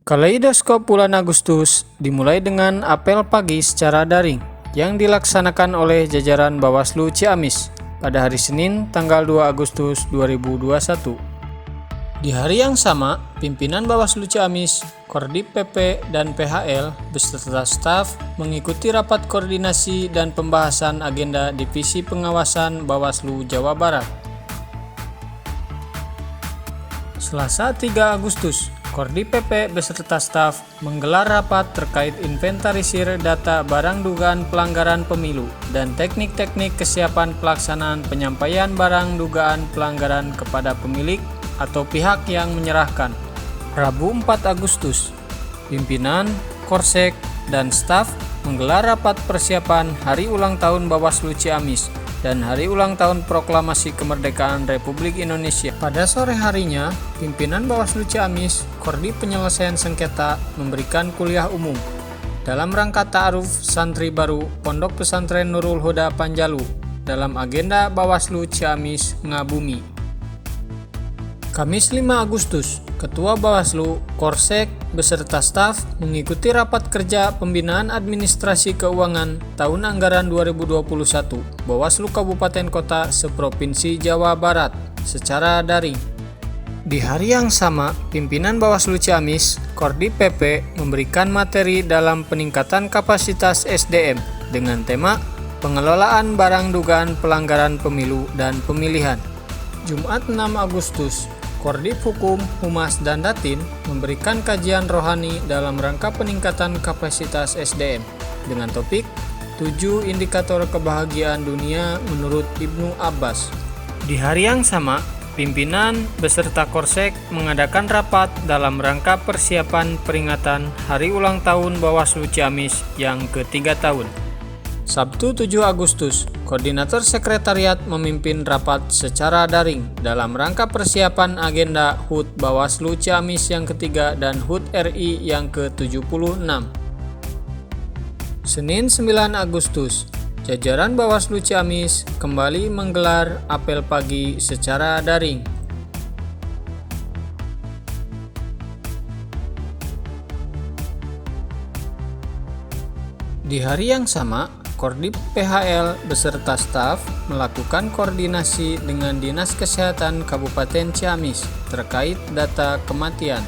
Kaleidoskop bulan Agustus dimulai dengan apel pagi secara daring yang dilaksanakan oleh jajaran Bawaslu Ciamis pada hari Senin tanggal 2 Agustus 2021. Di hari yang sama, pimpinan Bawaslu Ciamis, Kordip PP, dan PHL beserta staf mengikuti rapat koordinasi dan pembahasan agenda Divisi Pengawasan Bawaslu Jawa Barat. Selasa 3 Agustus, Kordip PP beserta staf menggelar rapat terkait inventarisir data barang dugaan pelanggaran pemilu dan teknik-teknik kesiapan pelaksanaan penyampaian barang dugaan pelanggaran kepada pemilik atau pihak yang menyerahkan. Rabu 4 Agustus, pimpinan, Korsek, dan staf menggelar rapat persiapan Hari Ulang Tahun Bawaslu Ciamis dan Hari Ulang Tahun Proklamasi Kemerdekaan Republik Indonesia. Pada sore harinya, pimpinan Bawaslu Ciamis, Kordip Penyelesaian Sengketa memberikan kuliah umum dalam rangka ta'aruf santri baru Pondok Pesantren Nurul Huda Panjalu dalam agenda Bawaslu Ciamis Ngabumi. Kamis 5 Agustus, Ketua Bawaslu, Korsek, beserta staf mengikuti rapat kerja pembinaan administrasi keuangan tahun anggaran 2021 Bawaslu Kabupaten Kota seprovinsi Jawa Barat secara daring. Di hari yang sama, pimpinan Bawaslu Ciamis, Kordip PP memberikan materi dalam peningkatan kapasitas SDM dengan tema pengelolaan barang dugaan pelanggaran pemilu dan pemilihan. Jumat 6 Agustus, Kordip Hukum, Humas, dan Datin memberikan kajian rohani dalam rangka peningkatan kapasitas SDM dengan topik 7 indikator kebahagiaan dunia menurut Ibnu Abbas. Di hari yang sama, pimpinan beserta Korsek mengadakan rapat dalam rangka persiapan peringatan Hari Ulang Tahun Bawaslu Ciamis yang ke-3 tahun. Sabtu 7 Agustus, Koordinator Sekretariat memimpin rapat secara daring dalam rangka persiapan agenda HUT Bawaslu Ciamis yang ketiga dan HUT RI yang ke-76. Senin 9 Agustus, jajaran Bawaslu Ciamis kembali menggelar apel pagi secara daring. Di hari yang sama, Kordip PHL beserta staf melakukan koordinasi dengan Dinas Kesehatan Kabupaten Ciamis terkait data kematian.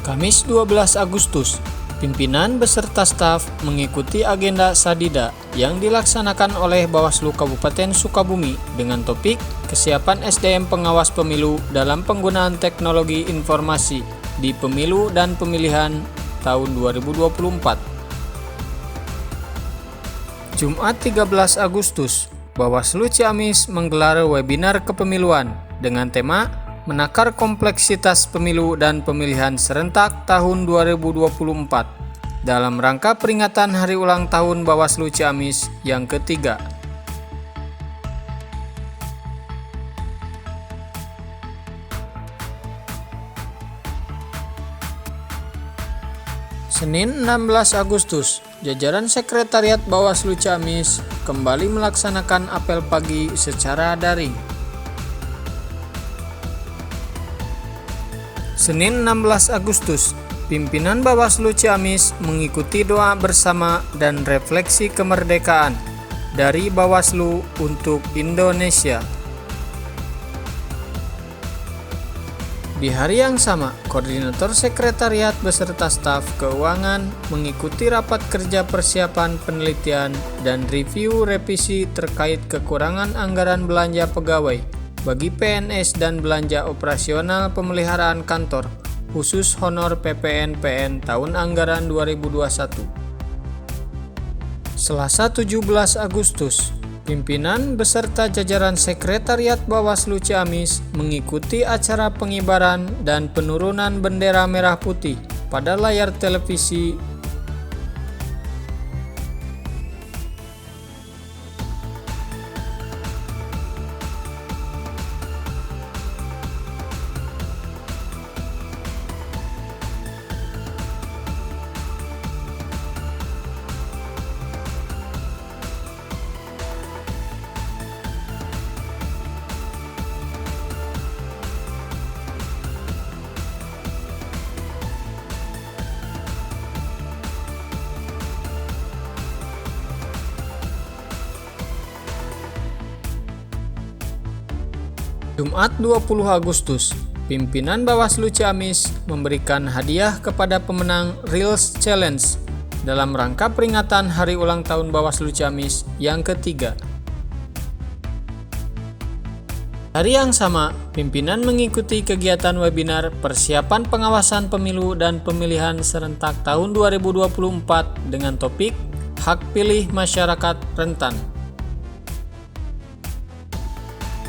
Kamis 12 Agustus, pimpinan beserta staf mengikuti agenda Sadida yang dilaksanakan oleh Bawaslu Kabupaten Sukabumi dengan topik kesiapan SDM pengawas pemilu dalam penggunaan teknologi informasi di pemilu dan pemilihan tahun 2024. Jumat 13 Agustus, Bawaslu Ciamis menggelar webinar kepemiluan dengan tema menakar kompleksitas pemilu dan pemilihan serentak tahun 2024 dalam rangka peringatan Hari Ulang Tahun Bawaslu Ciamis yang ketiga. Senin 16 Agustus, jajaran Sekretariat Bawaslu Ciamis kembali melaksanakan apel pagi secara daring. Senin 16 Agustus, pimpinan Bawaslu Ciamis mengikuti doa bersama dan refleksi kemerdekaan dari Bawaslu untuk Indonesia. Di hari yang sama, Koordinator Sekretariat beserta staf keuangan mengikuti rapat kerja persiapan penelitian dan review revisi terkait kekurangan anggaran belanja pegawai bagi PNS dan belanja operasional pemeliharaan kantor, khusus honor PPN-PN tahun anggaran 2021. Selasa 17 Agustus, pimpinan beserta jajaran Sekretariat Bawaslu Ciamis mengikuti acara pengibaran dan penurunan bendera merah putih pada layar televisi Jumat 20 Agustus, pimpinan Bawaslu Ciamis memberikan hadiah kepada pemenang Reels Challenge dalam rangka peringatan hari ulang tahun Bawaslu Ciamis yang ketiga. Hari yang sama, pimpinan mengikuti kegiatan webinar persiapan pengawasan pemilu dan pemilihan serentak tahun 2024 dengan topik Hak Pilih Masyarakat Rentan.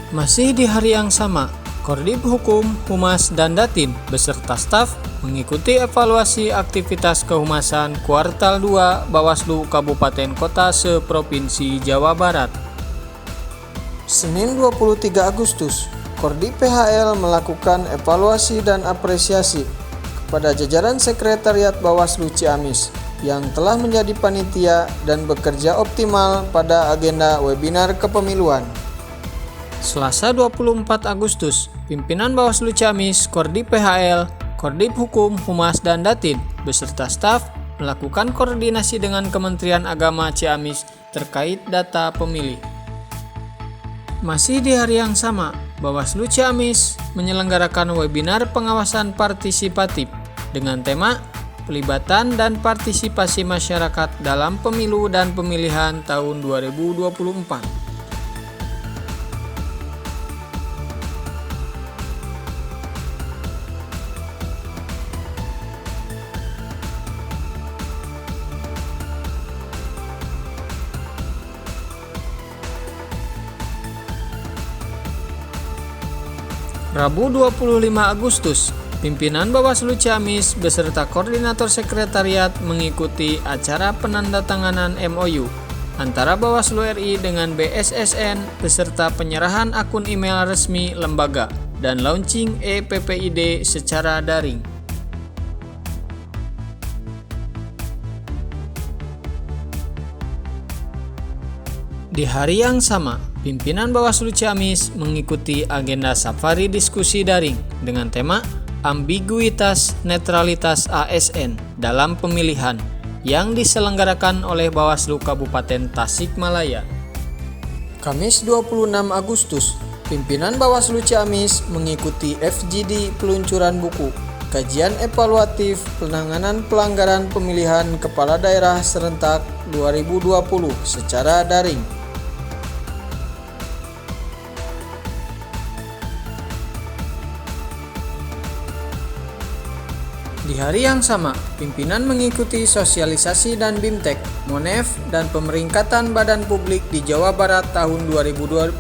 Masih di hari yang sama, Kordip Hukum, Humas, dan Datin beserta staf mengikuti evaluasi aktivitas kehumasan kuartal 2 Bawaslu Kabupaten Kota se-Provinsi Jawa Barat. Senin 23 Agustus, Kordip PHL melakukan evaluasi dan apresiasi kepada jajaran Sekretariat Bawaslu Ciamis yang telah menjadi panitia dan bekerja optimal pada agenda webinar kepemiluan. Selasa 24 Agustus, pimpinan Bawaslu Ciamis, Kordip PHL, Kordip Hukum, Humas, dan Datin beserta staf melakukan koordinasi dengan Kementerian Agama Ciamis terkait data pemilih. Masih di hari yang sama, Bawaslu Ciamis menyelenggarakan webinar pengawasan partisipatif dengan tema pelibatan dan partisipasi masyarakat dalam pemilu dan pemilihan tahun 2024. Rabu 25 Agustus, pimpinan Bawaslu Ciamis beserta koordinator sekretariat mengikuti acara penandatanganan MOU antara Bawaslu RI dengan BSSN beserta penyerahan akun email resmi lembaga dan launching e-PPID secara daring. Di hari yang sama, pimpinan Bawaslu Ciamis mengikuti agenda safari diskusi daring dengan tema Ambiguitas Netralitas ASN dalam Pemilihan yang diselenggarakan oleh Bawaslu Kabupaten Tasikmalaya. Kamis 26 Agustus, pimpinan Bawaslu Ciamis mengikuti FGD peluncuran buku Kajian Evaluatif Penanganan Pelanggaran Pemilihan Kepala Daerah Serentak 2020 secara daring. Di hari yang sama, pimpinan mengikuti sosialisasi dan BIMTEK, MONEF, dan pemeringkatan Badan Publik di Jawa Barat tahun 2021,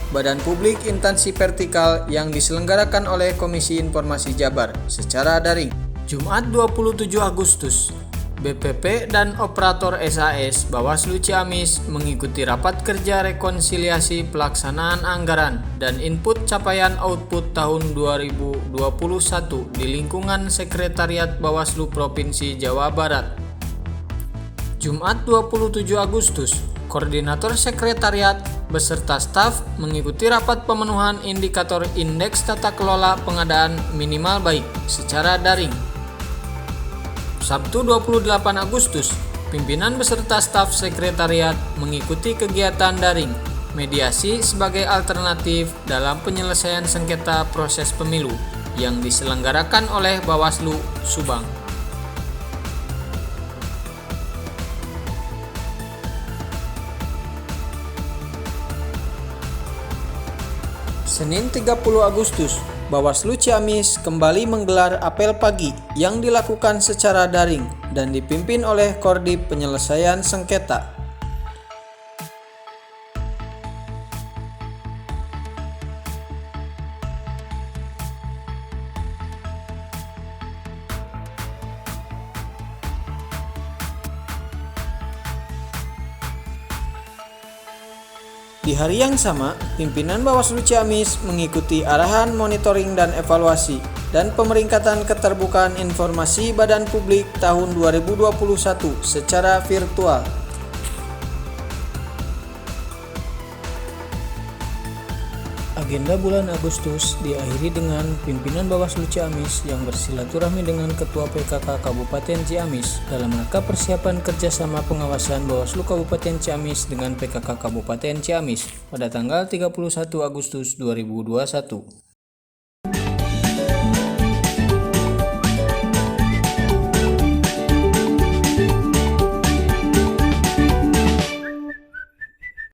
Badan Publik Instansi Vertikal yang diselenggarakan oleh Komisi Informasi Jabar secara daring. Jumat 27 Agustus, BPP dan operator SAS Bawaslu Ciamis mengikuti rapat kerja rekonsiliasi pelaksanaan anggaran dan input capaian output tahun 2021 di lingkungan Sekretariat Bawaslu Provinsi Jawa Barat. Jumat 27 Agustus, Koordinator Sekretariat beserta staf mengikuti rapat pemenuhan indikator Indeks Tata Kelola Pengadaan Minimal Baik secara daring. Sabtu 28 Agustus, pimpinan beserta staf sekretariat mengikuti kegiatan daring mediasi sebagai alternatif dalam penyelesaian sengketa proses pemilu yang diselenggarakan oleh Bawaslu Subang. Senin 30 Agustus, Bawaslu Ciamis kembali menggelar apel pagi yang dilakukan secara daring dan dipimpin oleh Kordip Penyelesaian Sengketa. Di hari yang sama, pimpinan Bawaslu Ciamis mengikuti arahan monitoring dan evaluasi dan pemeringkatan keterbukaan informasi Badan Publik tahun 2021 secara virtual. Agenda bulan Agustus diakhiri dengan pimpinan Bawaslu Ciamis yang bersilaturahmi dengan Ketua PKK Kabupaten Ciamis dalam rangka persiapan kerjasama pengawasan Bawaslu Kabupaten Ciamis dengan PKK Kabupaten Ciamis pada tanggal 31 Agustus 2021.